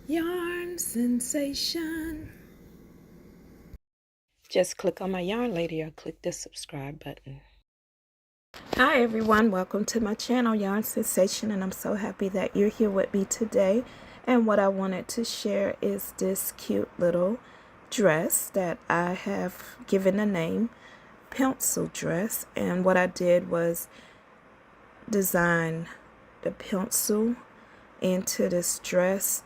Yarn sensation. Just click on my yarn lady or click the subscribe button. Hi everyone, welcome to my channel Yarn Sensation, and I'm so happy that you're here with me today. And what I wanted to share is this cute little dress that I have given the name pencil dress. And what I did was design the pencil into this dress,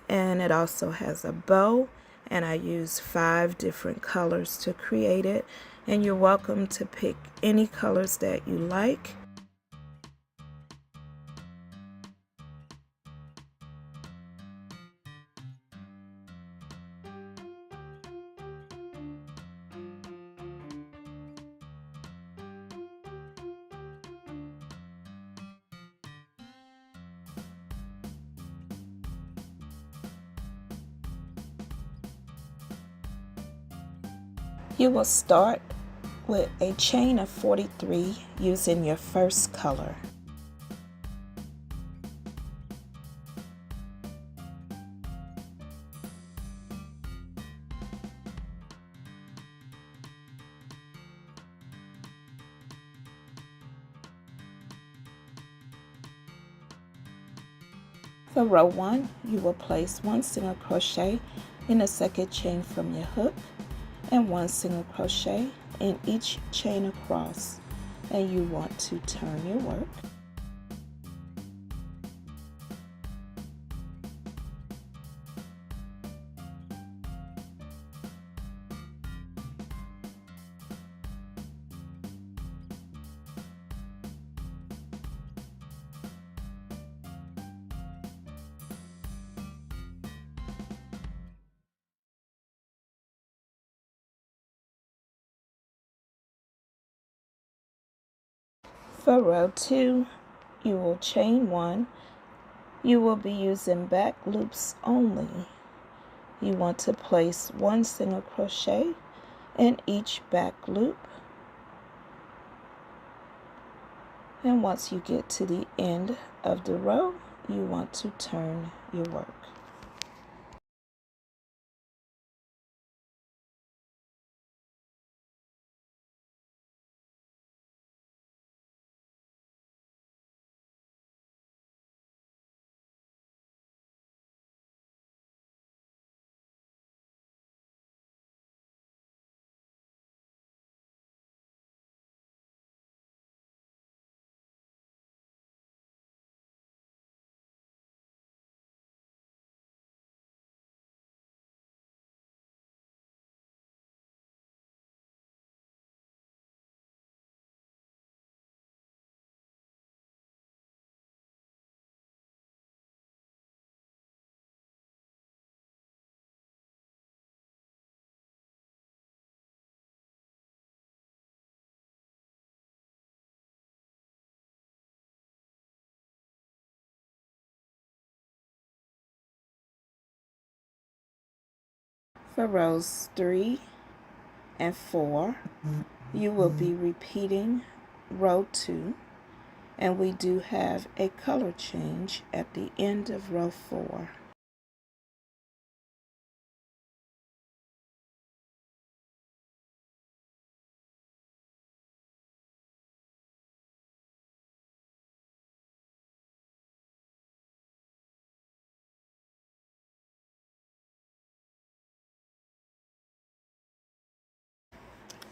and it also has a bow, and I use 5 different colors to create it, and you're welcome to pick any colors that you like. You will start with a chain of 43 using your first color. For row 1, you will place 1 single crochet in the second chain from your hook and 1 single crochet in each chain across, and you want to turn your work. For row 2, you will chain 1. You will be using back loops only. You want to place 1 single crochet in each back loop, and once you get to the end of the row, you want to turn your work. For rows 3 and 4, you will be repeating row 2, and we do have a color change at the end of row 4.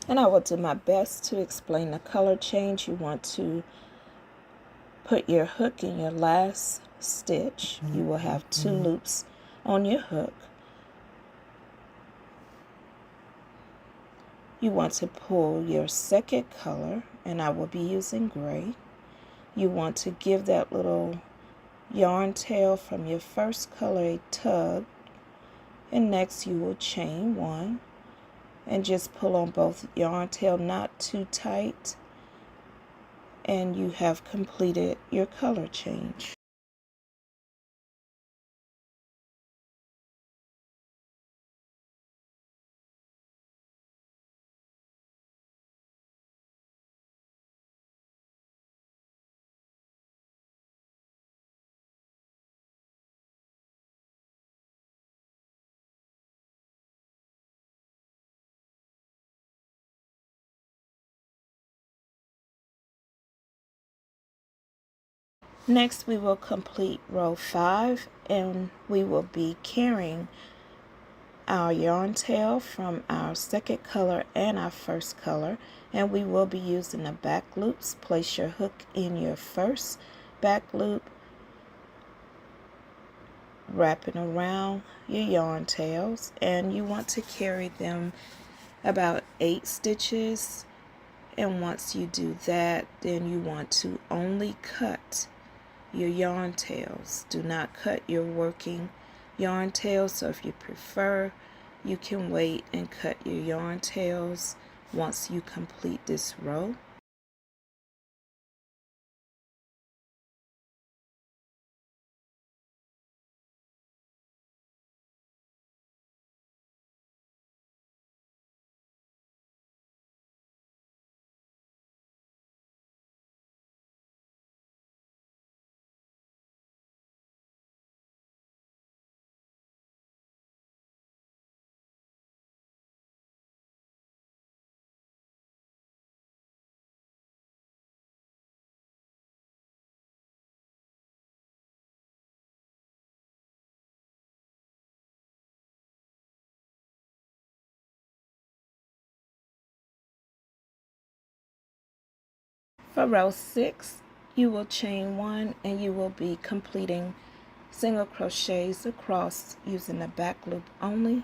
And I will do my best to explain the color change. You want to put your hook in your last stitch. You will have 2 loops on your hook. You want to pull your second color, and I will be using gray. You want to give that little yarn tail from your first color a tug, and next you will chain 1 and just pull on both yarn tail, not too tight, and you have completed your color change. Next, we will complete row 5, and we will be carrying our yarn tail from our second color and our first color, and we will be using the back loops. Place your hook in your first back loop, wrapping around your yarn tails, and you want to carry them about 8 stitches. And once you do that, then you want to only cut your yarn tails. Do not cut your working yarn tails. So if you prefer, you can wait and cut your yarn tails once you complete this row. For row 6, you will chain 1 and you will be completing single crochets across using the back loop only.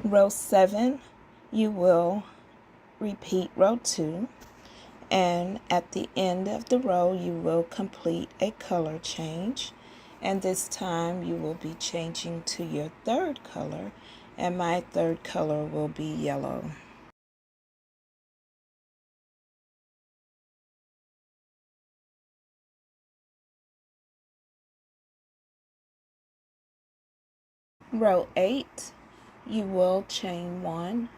Row 7, you will repeat row 2, and at the end of the row you will complete a color change, and this time you will be changing to your third color, and my third color will be yellow. Row 8, you will chain 1,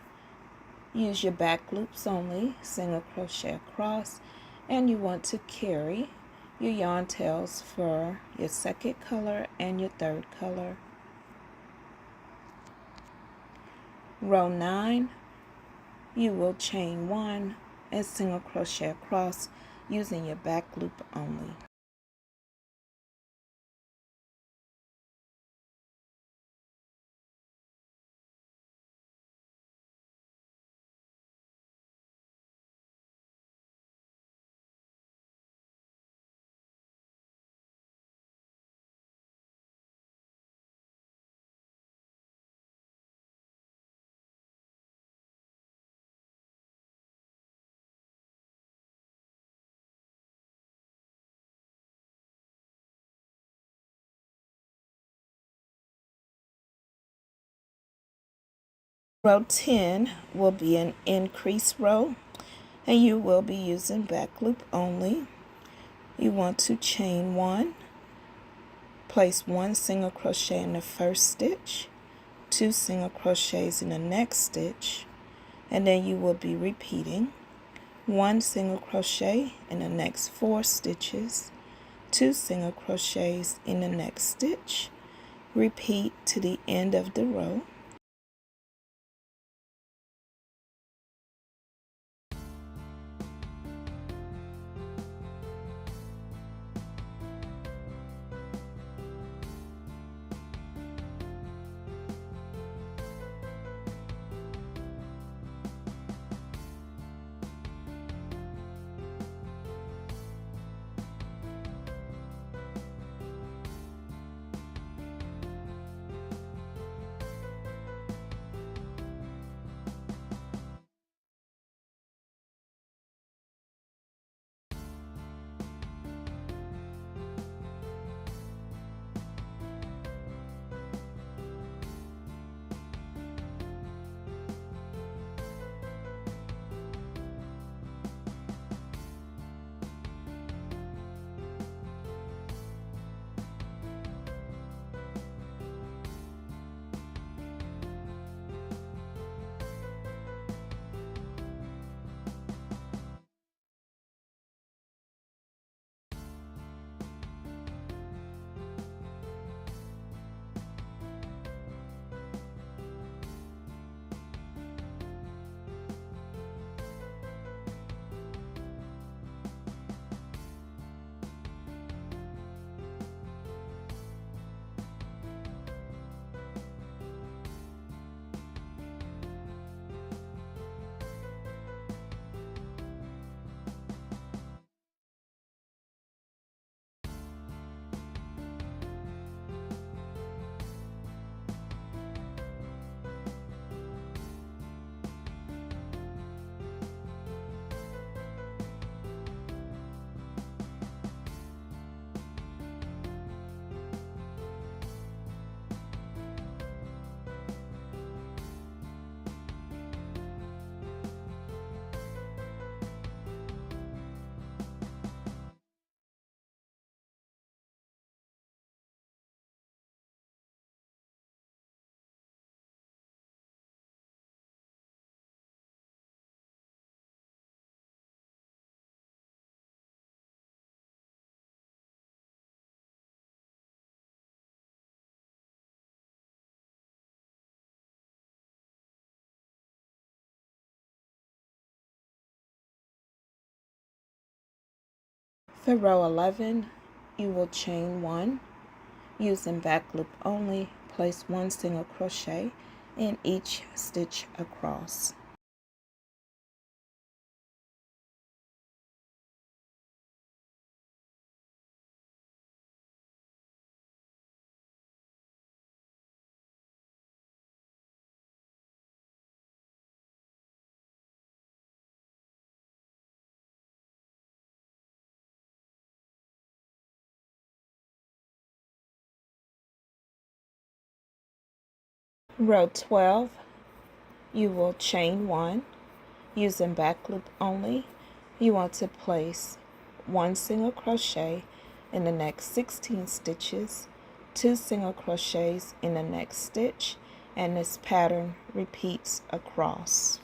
use your back loops only, single crochet across, and you want to carry your yarn tails for your second color and your third color. Row 9, you will chain 1 and single crochet across using your back loop only. Row 10 will be an increase row, and you will be using back loop only. You want to chain 1, place 1 single crochet in the first stitch, 2 single crochets in the next stitch, and then you will be repeating 1 single crochet in the next 4 stitches, 2 single crochets in the next stitch, repeat to the end of the row. For row 11, you will chain 1. Using back loop only, place 1 single crochet in each stitch across. Row 12, you will chain 1. Using back loop only, you want to place 1 single crochet in the next 16 stitches, 2 single crochets in the next stitch, and this pattern repeats across.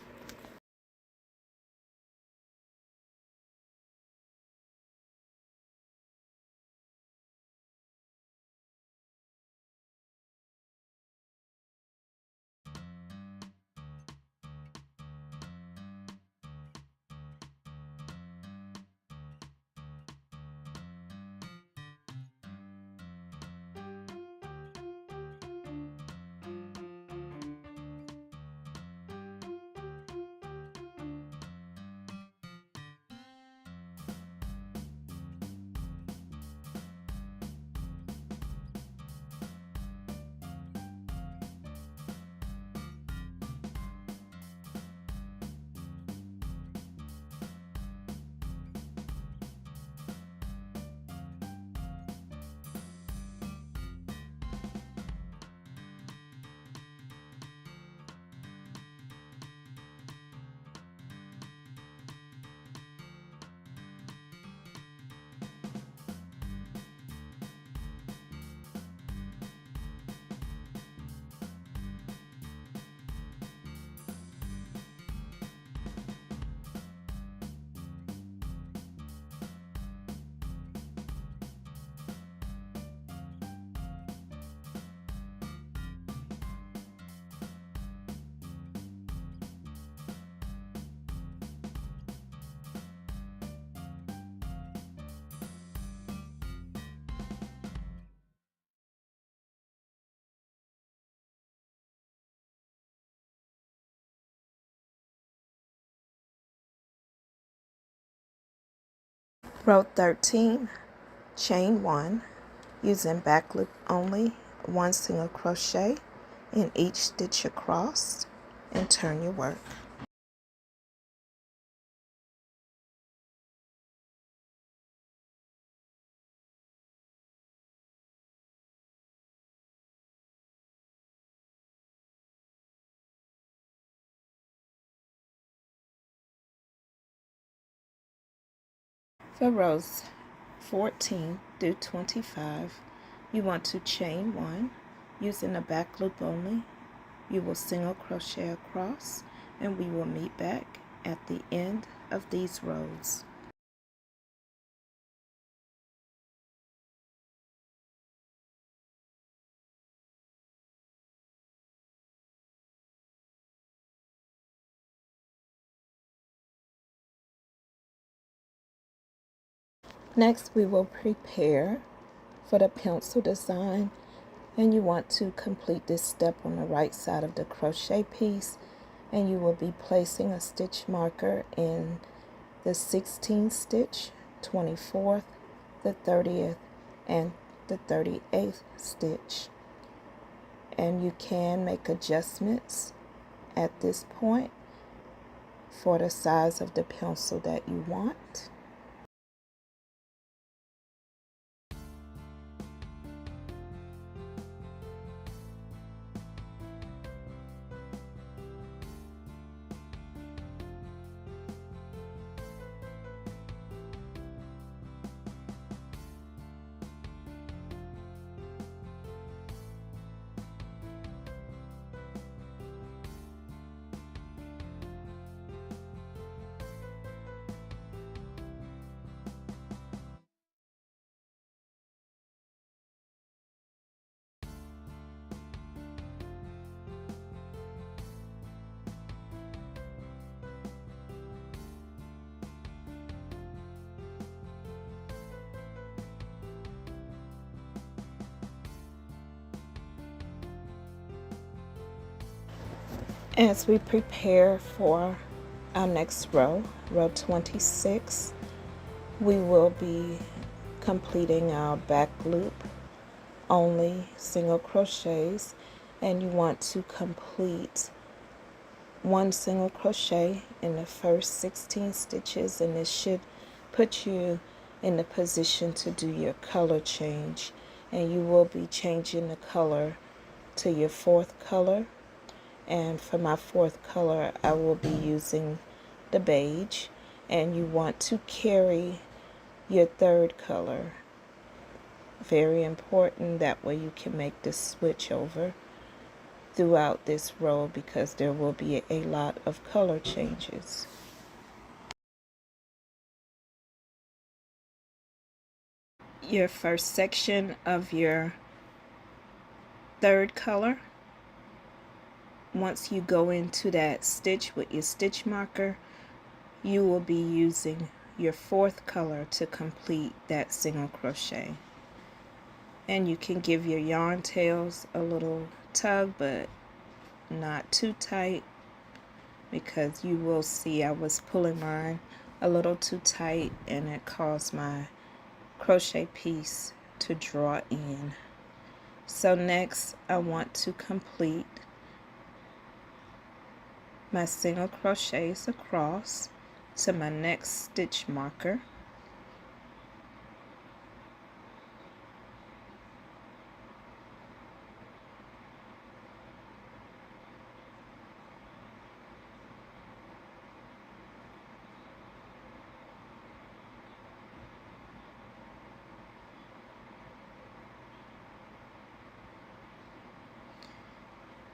Row 13, chain 1, using back loop only, 1 single crochet in each stitch across, and turn your work. For rows 14 through 25, you want to chain 1, using a back loop only. You will single crochet across, and we will meet back at the end of these rows. Next, we will prepare for the pencil design, and you want to complete this step on the right side of the crochet piece, and you will be placing a stitch marker in the 16th stitch, 24th, the 30th, and the 38th stitch. And you can make adjustments at this point for the size of the pencil that you want. As we prepare for our next row, row 26, we will be completing our back loop, only single crochets, and you want to complete one single crochet in the first 16 stitches, and this should put you in the position to do your color change, and you will be changing the color to your fourth color. And for my fourth color, I will be using the beige, and you want to carry your third color. Very important, that way you can make the switch over throughout this row, because there will be a lot of color changes. Your first section of your third color, once you go into that stitch with your stitch marker, you will be using your fourth color to complete that single crochet. And you can give your yarn tails a little tug, but not too tight, because you will see I was pulling mine a little too tight and it caused my crochet piece to draw in. So next I want to complete my single crochets across to my next stitch marker.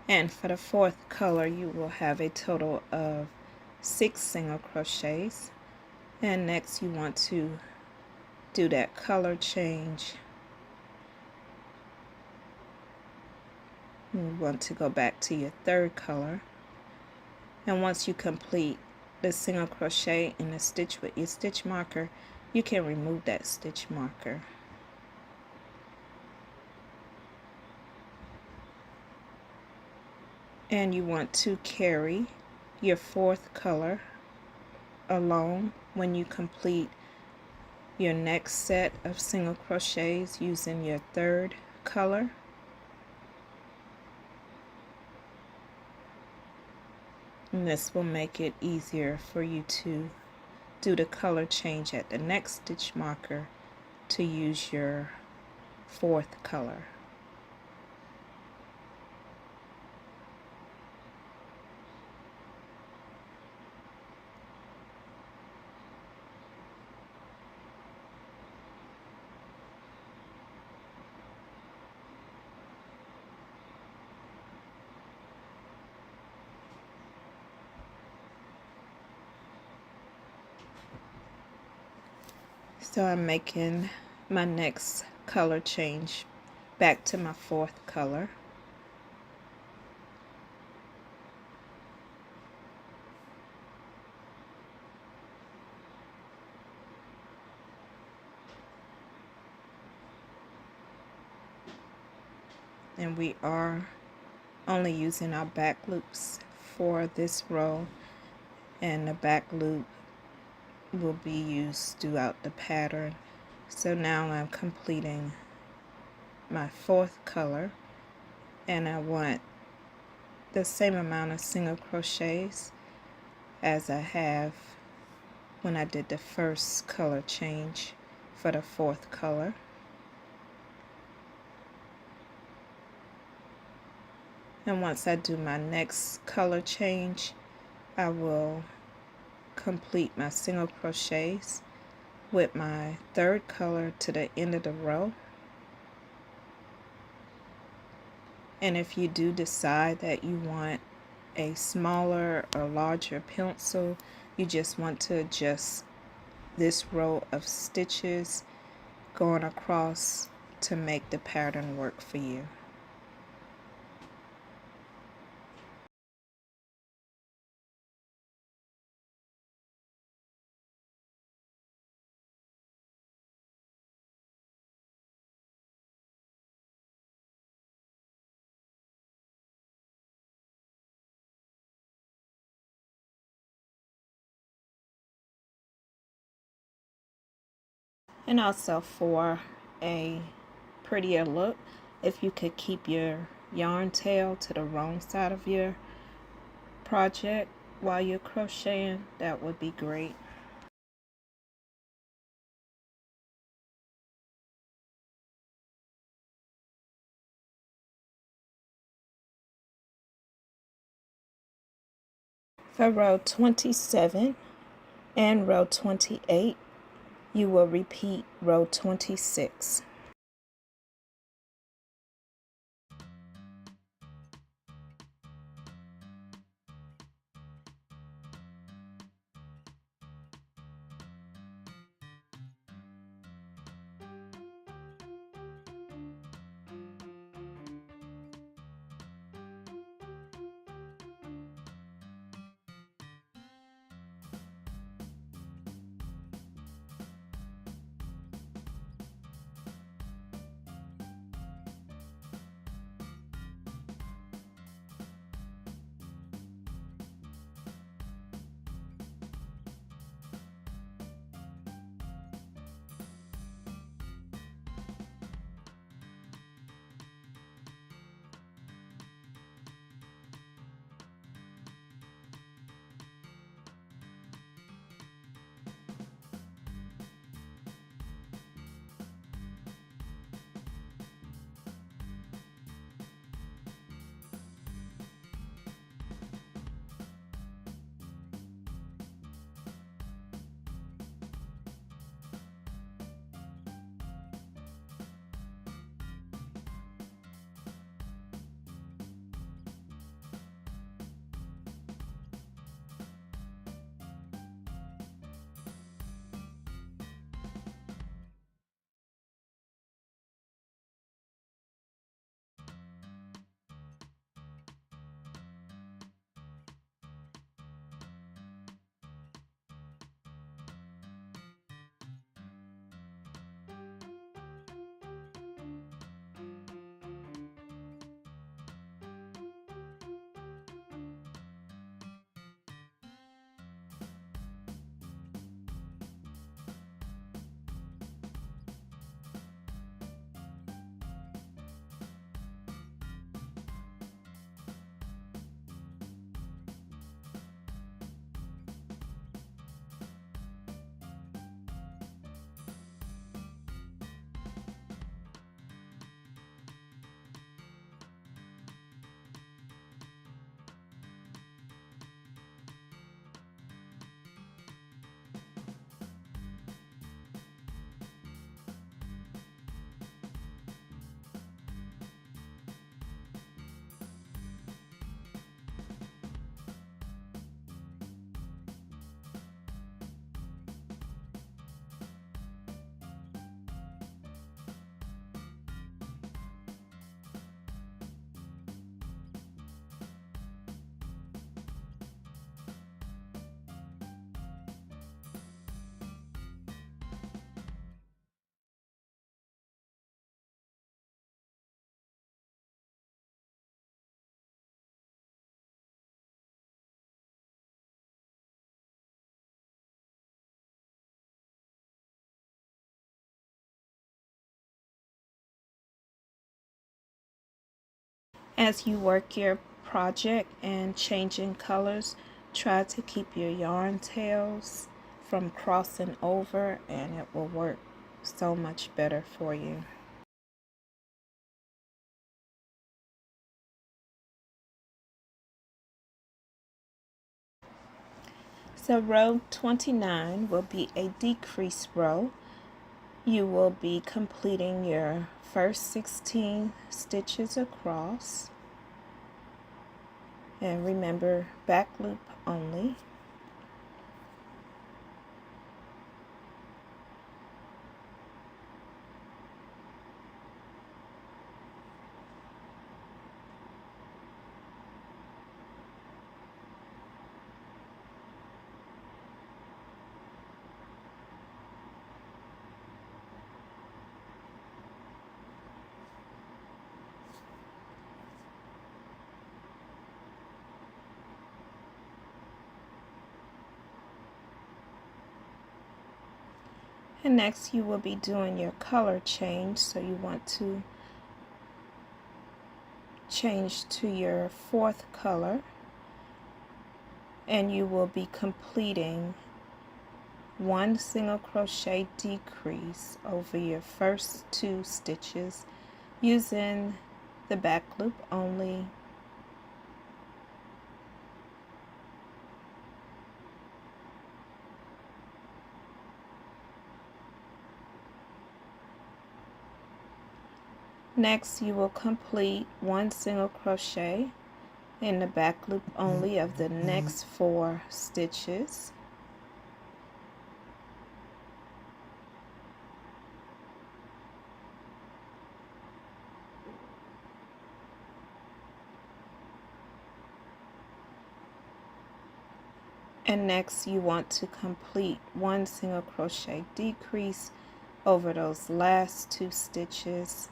And for the fourth color, you will have a total of 6 single crochets. And next you want to do that color change. You want to go back to your third color. And once you complete the single crochet in the stitch with your stitch marker, you can remove that stitch marker. And you want to carry your fourth color along when you complete your next set of single crochets using your third color. And this will make it easier for you to do the color change at the next stitch marker to use your fourth color. So I'm making my next color change back to my fourth color. And we are only using our back loops for this row, and the back loop will be used throughout the pattern. So now I'm completing my fourth color, and I want the same amount of single crochets as I have when I did the first color change for the fourth color. And once I do my next color change, I will complete my single crochets with my third color to the end of the row. And if you do decide that you want a smaller or larger pencil, you just want to adjust this row of stitches going across to make the pattern work for you. And also for a prettier look, if you could keep your yarn tail to the wrong side of your project while you're crocheting, that would be great. For row 27 and row 28, you will repeat row 26. As you work your project and changing colors, try to keep your yarn tails from crossing over, and it will work so much better for you. So row 29 will be a decrease row. You will be completing your first 16 stitches across. And remember, back loop only. And next you will be doing your color change, so you want to change to your fourth color, and you will be completing one single crochet decrease over your first 2 stitches using the back loop only. Next, you will complete one single crochet in the back loop only of the next 4 stitches. And next, you want to complete one single crochet decrease over those last 2 stitches.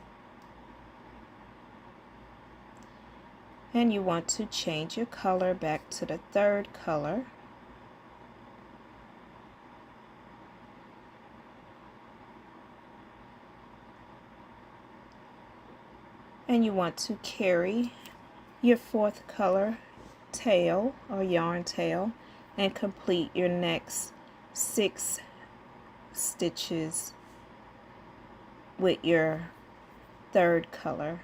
And you want to change your color back to the 3rd color. And you want to carry your 4th color tail or yarn tail and complete your next 6 stitches with your 3rd color.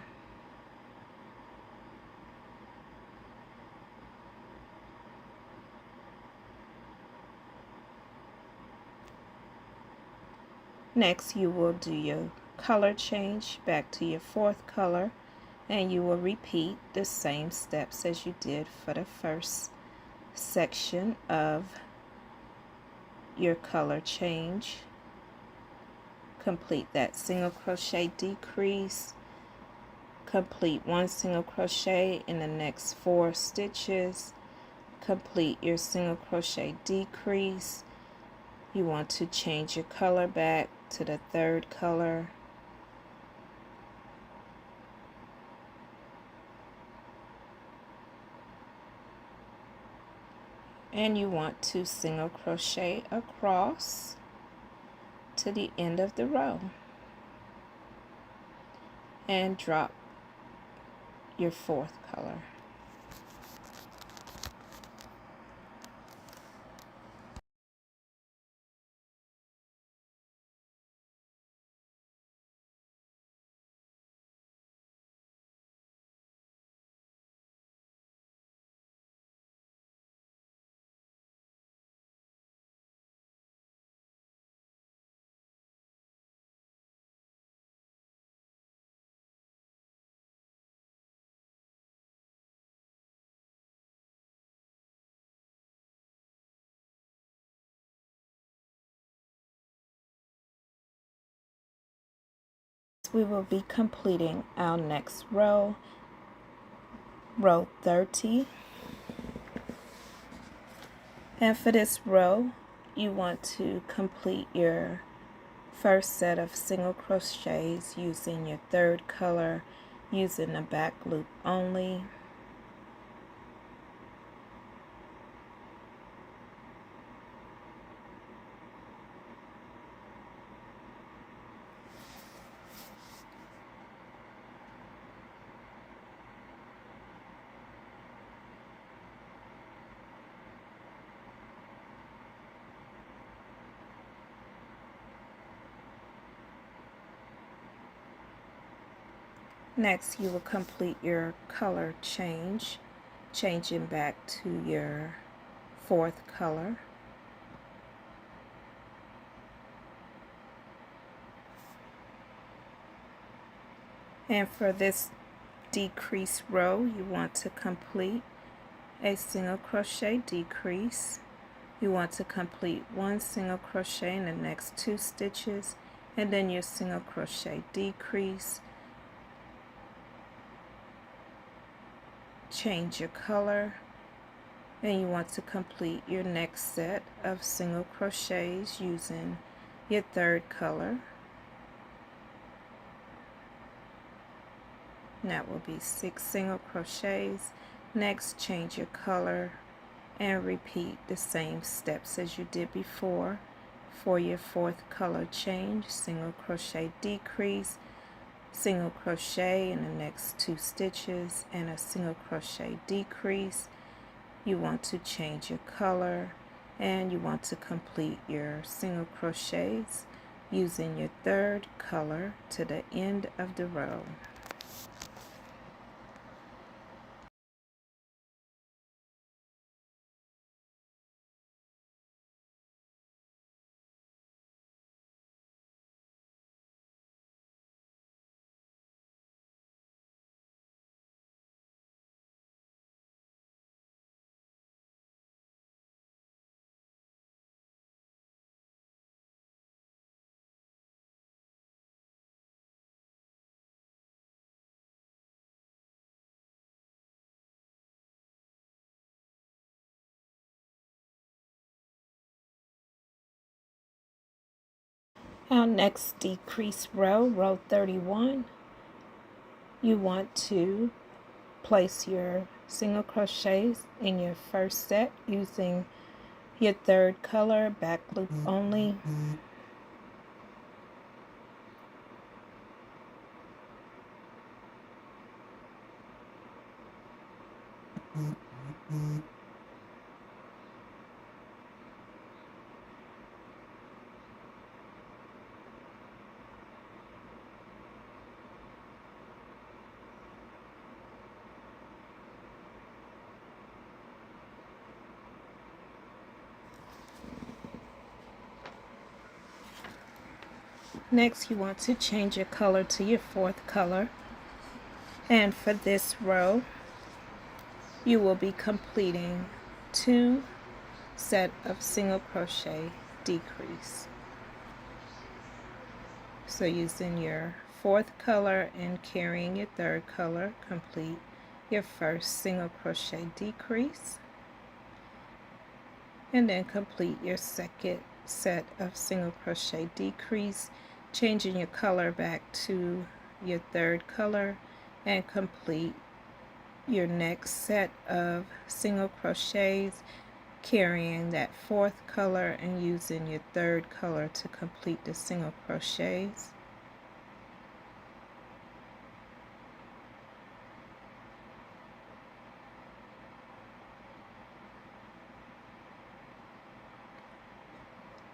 Next, you will do your color change back to your 4th color, and you will repeat the same steps as you did for the first section of your color change. Complete that single crochet decrease, complete one single crochet in the next 4 stitches, complete your single crochet decrease. You want to change your color back to the 3rd color. And you want to single crochet across to the end of the row and drop your 4th color. We will be completing our next row, row 30. And for this row, you want to complete your first set of single crochets using your 3rd color, using the back loop only. Next, you will complete your color change, changing back to your 4th color. And for this decrease row, you want to complete a single crochet decrease. You want to complete one single crochet in the next 2 stitches, and then your single crochet decrease. Change your color, and you want to complete your next set of single crochets using your 3rd color. And that will be 6 single crochets. Next, change your color and repeat the same steps as you did before For your fourth color change, single crochet decrease, single crochet in the next 2 stitches, and a single crochet decrease. You want to change your color, and you want to complete your single crochets using your third color to the end of the row. Our next decrease row, row 31, you want to place your single crochets in your first set using your third color, back loop only. Next, you want to change your color to your fourth color, and for this row you will be completing 2 sets of single crochet decrease. So using your fourth color and carrying your third color, complete your first single crochet decrease, and then complete your second set of single crochet decrease, changing your color back to your third color, and complete your next set of single crochets, carrying that fourth color and using your third color to complete the single crochets.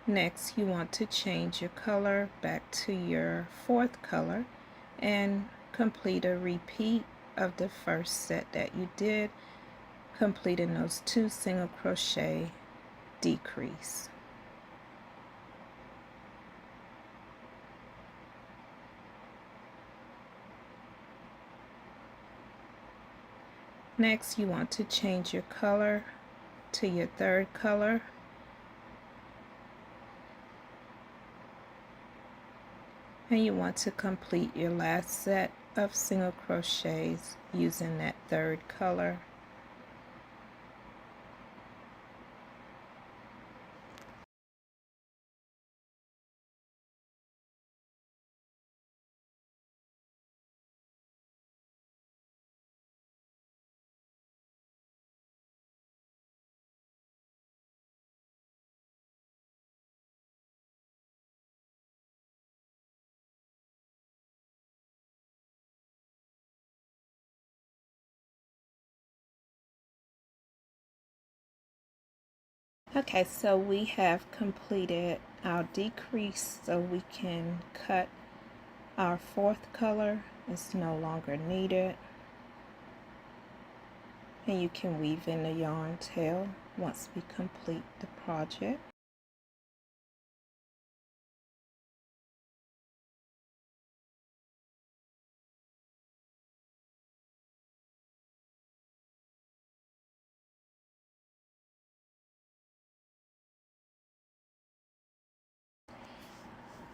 Next, you want to change your color back to your fourth color and complete a repeat of the first set that you did, completing those 2 single crochet decrease. Next, you want to change your color to your third color, and you want to complete your last set of single crochets using that third color. Okay, so we have completed our decrease, so we can cut our fourth color. It's no longer needed, and you can weave in the yarn tail once we complete the project.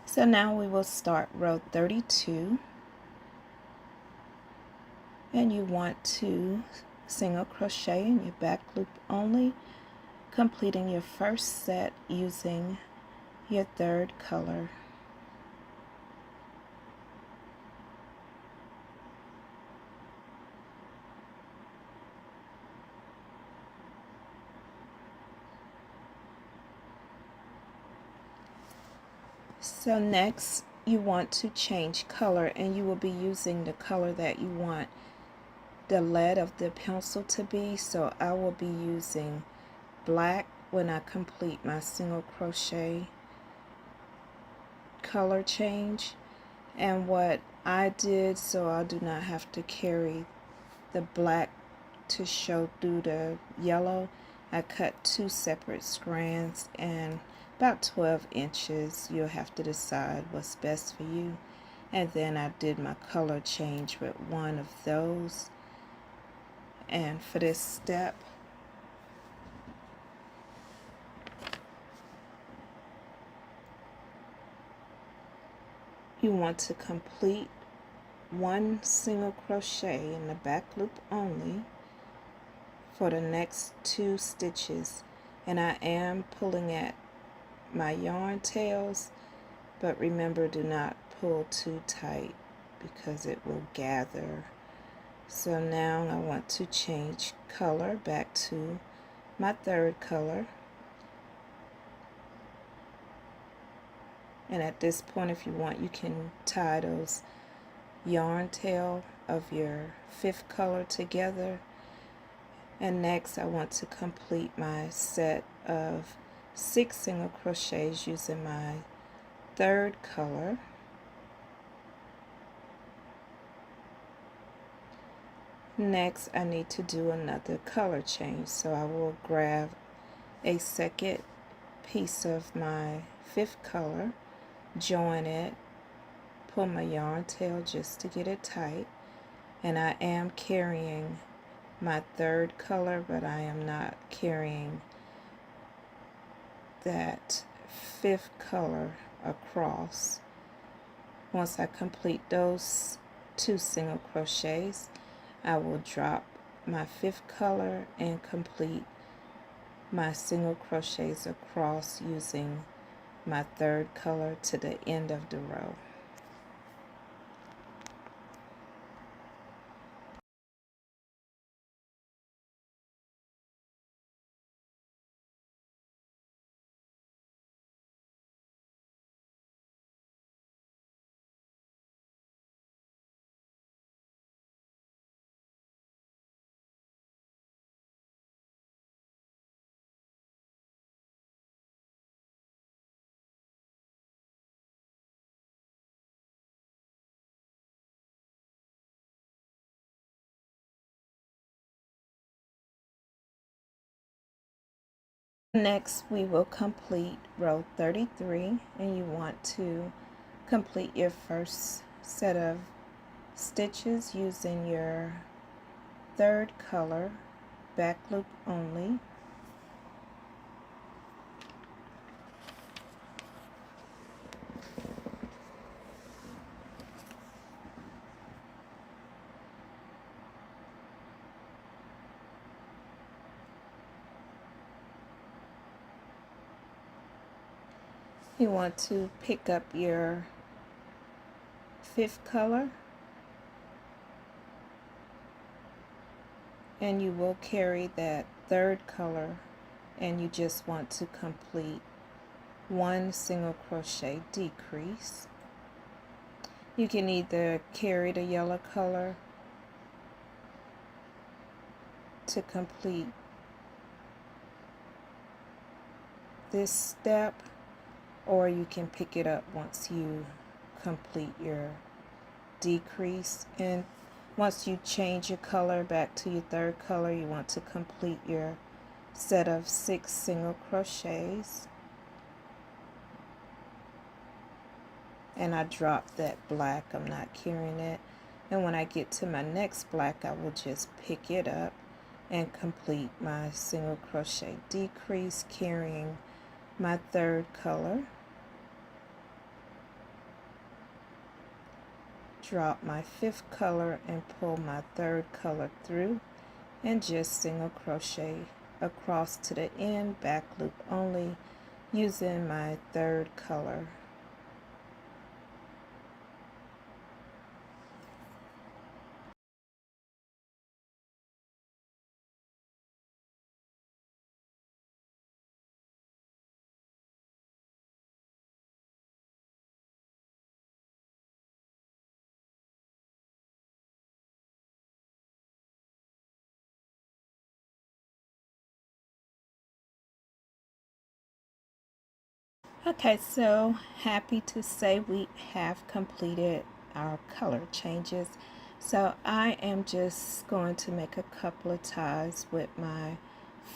So now we will start row 32, and you want to single crochet in your back loop only, completing your first set using your third color. So next you want to change color, and you will be using the color that you want the lead of the pencil to be. So I will be using black when I complete my single crochet color change. And what I did, so I do not have to carry the black to show through the yellow, I cut 2 separate strands and about 12 inches. You'll have to decide what's best for you. And then I did my color change with one of those. And for this step, you want to complete 1 single crochet in the back loop only for the next 2 stitches. And I am pulling at my yarn tails, but remember, do not pull too tight because it will gather. So now I want to change color back to my 3rd color. And at this point, if you want, you can tie those yarn tail of your 5th color together. And next I want to complete my set of 6 single crochets using my 3rd color. Next I need to do another color change, so I will grab a second piece of my 5th color, join it, pull my yarn tail just to get it tight, and I am carrying my 3rd color, but I am not carrying that 5th color across. Once I complete those 2 single crochets, I will drop my 5th color and complete my single crochets across using my 3rd color to the end of the row. Next we will complete row 33, and you want to complete your first set of stitches using your 3rd color, back loop only. You want to pick up your 5th color, and you will carry that 3rd color, and you just want to complete 1 single crochet decrease. You can either carry the yellow color to complete this step, or you can pick it up once you complete your decrease. And once you change your color back to your 3rd color, you want to complete your set of 6 single crochets. And I dropped that black, I'm not carrying it. And when I get to my next black, I will just pick it up and complete my single crochet decrease, carrying my 3rd color. Drop my 5th color and pull my 3rd color through, and just single crochet across to the end, back loop only, using my 3rd color. Okay, so happy to say we have completed our color changes. So I am just going to make a couple of ties with my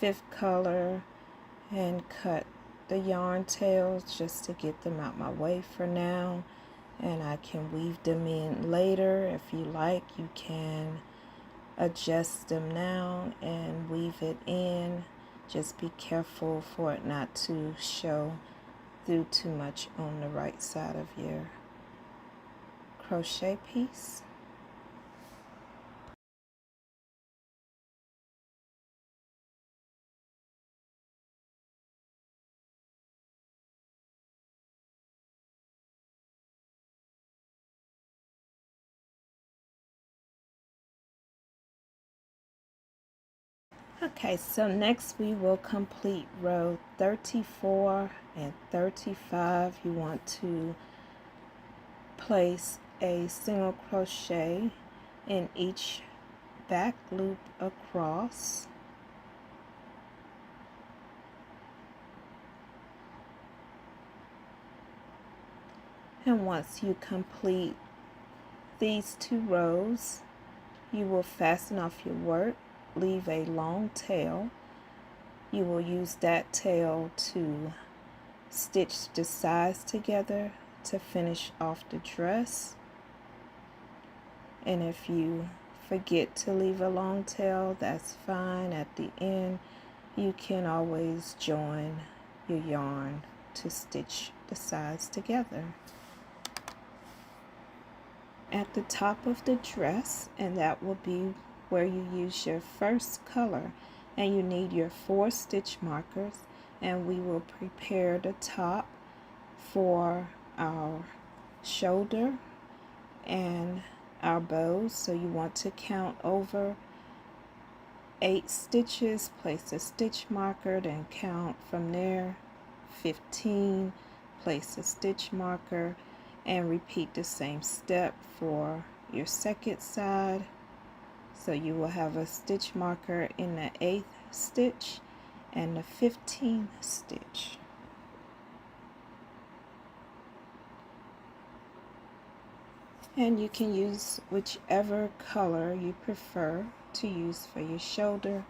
5th color and cut the yarn tails just to get them out my way for now. And I can weave them in later. If you like, you can adjust them now and weave it in. Just be careful for it not to show through too much on the right side of your crochet piece. Okay, so next we will complete row 34 and 35. You want to place a single crochet in each back loop across. And once you complete these 2 rows, you will fasten off your work, leave a long tail. You will use that tail to stitch the sides together to finish off the dress. And if you forget to leave a long tail, that's fine. At the end, you can always join your yarn to stitch the sides together. At the top of the dress, and that will be where you use your first color, and you need your 4 stitch markers, and we will prepare the top for our shoulder and our bows. So you want to count over 8 stitches, place a stitch marker, then count from there 15, place a stitch marker, and repeat the same step for your second side. So you will have a stitch marker in the 8th stitch and the 15th stitch. And you can use whichever color you prefer to use for your shoulder.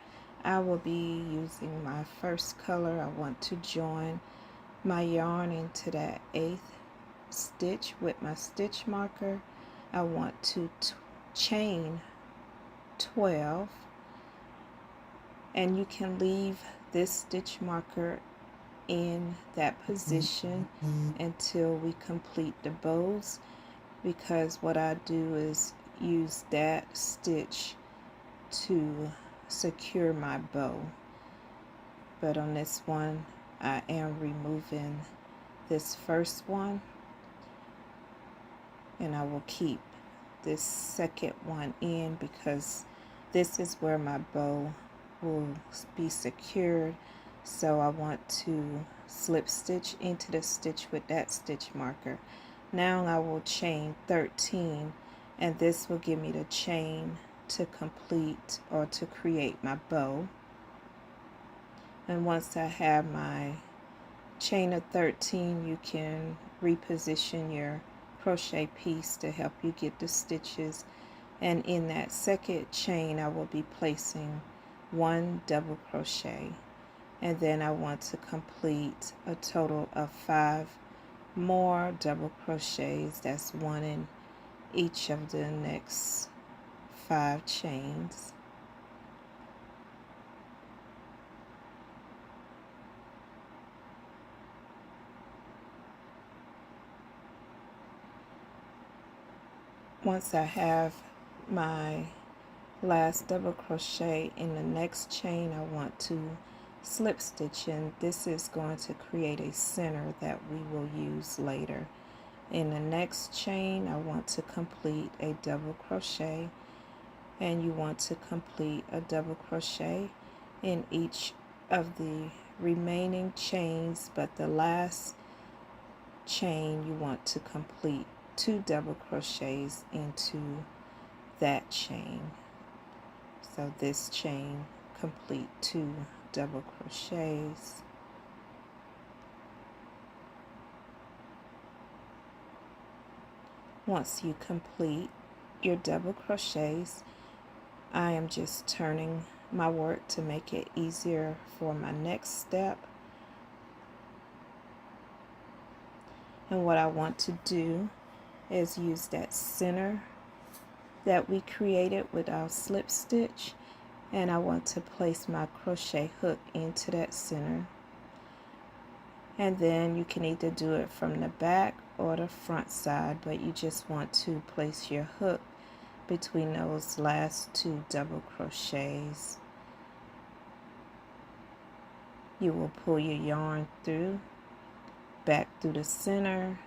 I will be using my first color. I want to join my yarn into that 8th stitch with my stitch marker. I want to chain 12, and you can leave this stitch marker in that position until we complete the bows, because what I do is use that stitch to secure my bow. But on this one, I am removing this first one, and I will keep this second one in because this is where my bow will be secured. So I want to slip stitch into the stitch with that stitch marker. Now I will chain 13, and this will give me the chain to complete or to create my bow. And once I have my chain of 13, you can reposition your crochet piece to help you get the stitches. And in that second chain, I will be placing 1 double crochet, and then I want to complete a total of 5 more double crochets. That's 1 in each of the next 5 chains. Once I have my last double crochet in the next chain, I want to slip stitch in. This is going to create a center that we will use later. In the next chain, I want to complete a double crochet, and you want to complete a double crochet in each of the remaining chains, but the last chain you want to complete 2 double crochets into that chain. So this chain complete 2 double crochets, once you complete your double crochets, I am just turning my work to make it easier for my next step. And what I want to do is use that center that we created with our slip stitch, and I want to place my crochet hook into that center. And then you can either do it from the back or the front side, but you just want to place your hook between those last two double crochets. You will pull your yarn through, back through the center,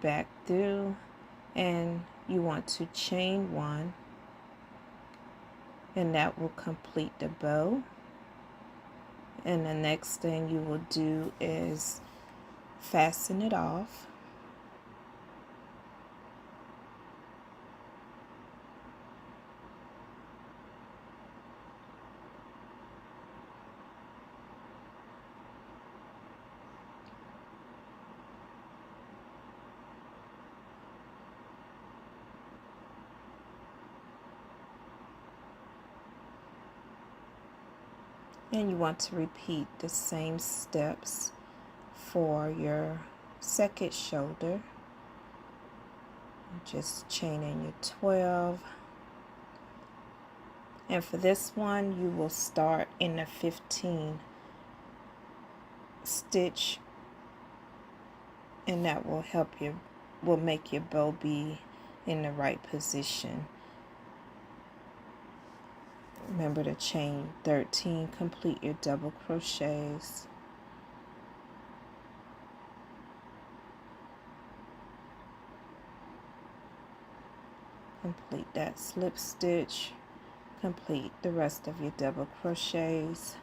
back through, and you want to chain one, and that will complete the bow. And the next thing you will do is fasten it off. And you want to repeat the same steps for your second shoulder. Just chaining your 12. And for this one, you will start in the 15 stitch, and that will make your bow be in the right position. Remember to chain 13, complete your double crochets. Complete that slip stitch, complete the rest of your double crochets.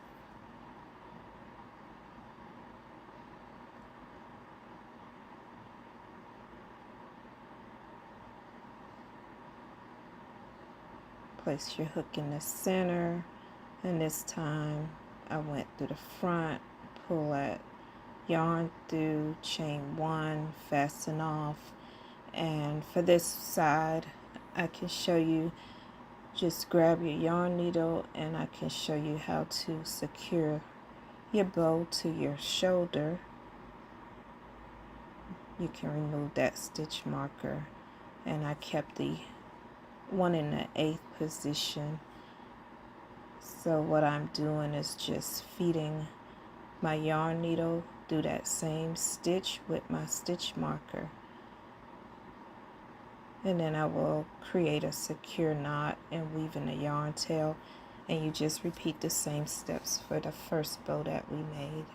Place your hook in the center, and this time I went through the front, pull that yarn through, chain one, fasten off. And for this side, I can show you, just grab your yarn needle and I can show you how to secure your bow to your shoulder. You can remove that stitch marker, and I kept the one in the 8th position. So what I'm doing is just feeding my yarn needle through that same stitch with my stitch marker, and then I will create a secure knot and weave in the yarn tail, and you just repeat the same steps for the first bow that we made.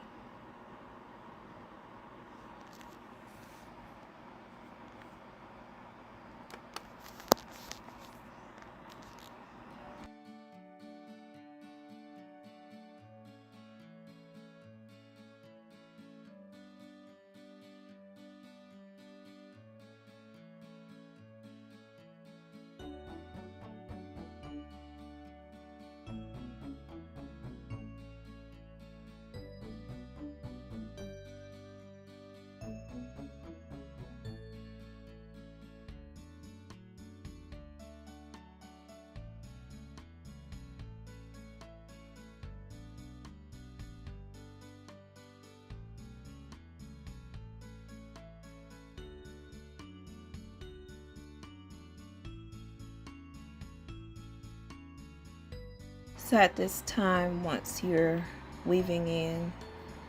So at this time, once you're weaving in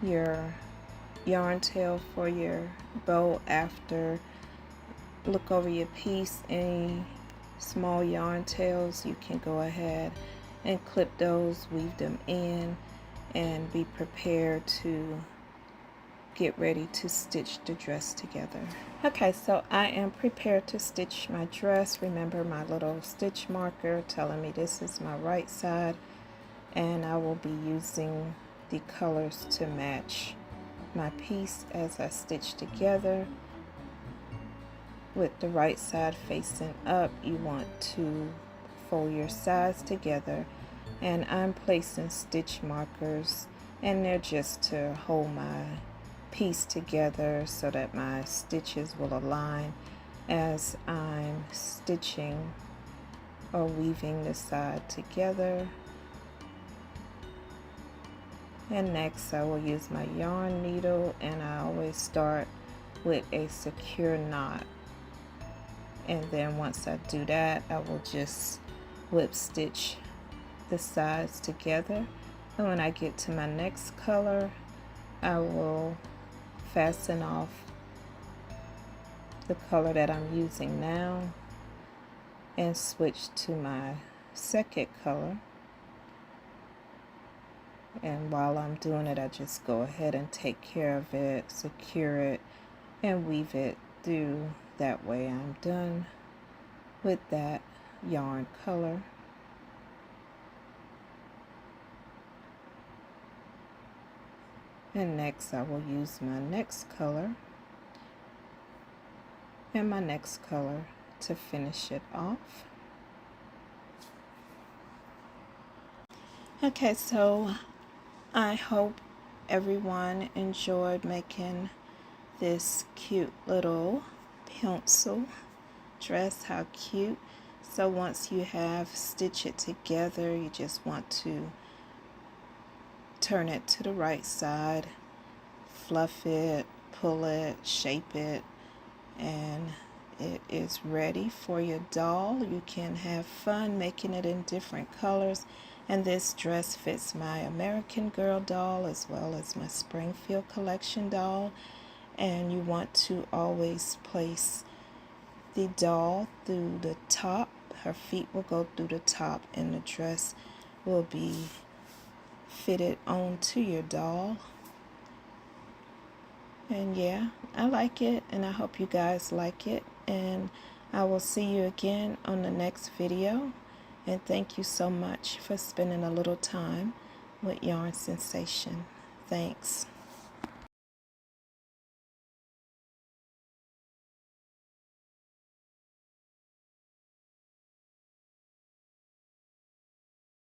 your yarn tail for your bow, after look over your piece, any small yarn tails, you can go ahead and clip those, weave them in, and be prepared to get ready to stitch the dress together. Okay, so I am prepared to stitch my dress. Remember my little stitch marker telling me this is my right side, and I will be using the colors to match my piece as I stitch together. With the right side facing up, you want to fold your sides together, and I'm placing stitch markers, and they're just to hold my piece together so that my stitches will align. as I'm stitching or weaving the side together. And next I will use my yarn needle, and I always start with a secure knot, and then once I do that I will just whip stitch the sides together, and when I get to my next color I will fasten off the color that I'm using now and switch to my second color. And while I'm doing it, I just go ahead and take care of it, secure it, and weave it through. That way I'm done with that yarn color. And next I will use my next color and my next color to finish it off. Okay, so I hope everyone enjoyed making this cute little pencil dress. How cute. So once you have stitched it together, you just want to turn it to the right side, fluff it, pull it, shape it, and it is ready for your doll. You can have fun making it in different colors, and this dress fits my American Girl doll as well as my Springfield collection doll. And you want to always place the doll through the top. Her feet will go through the top and the dress will be fitted onto your doll. And yeah, I like it, and I hope you guys like it, and I will see you again on the next video. And thank you so much for spending a little time with Yarn Sensation. Thanks.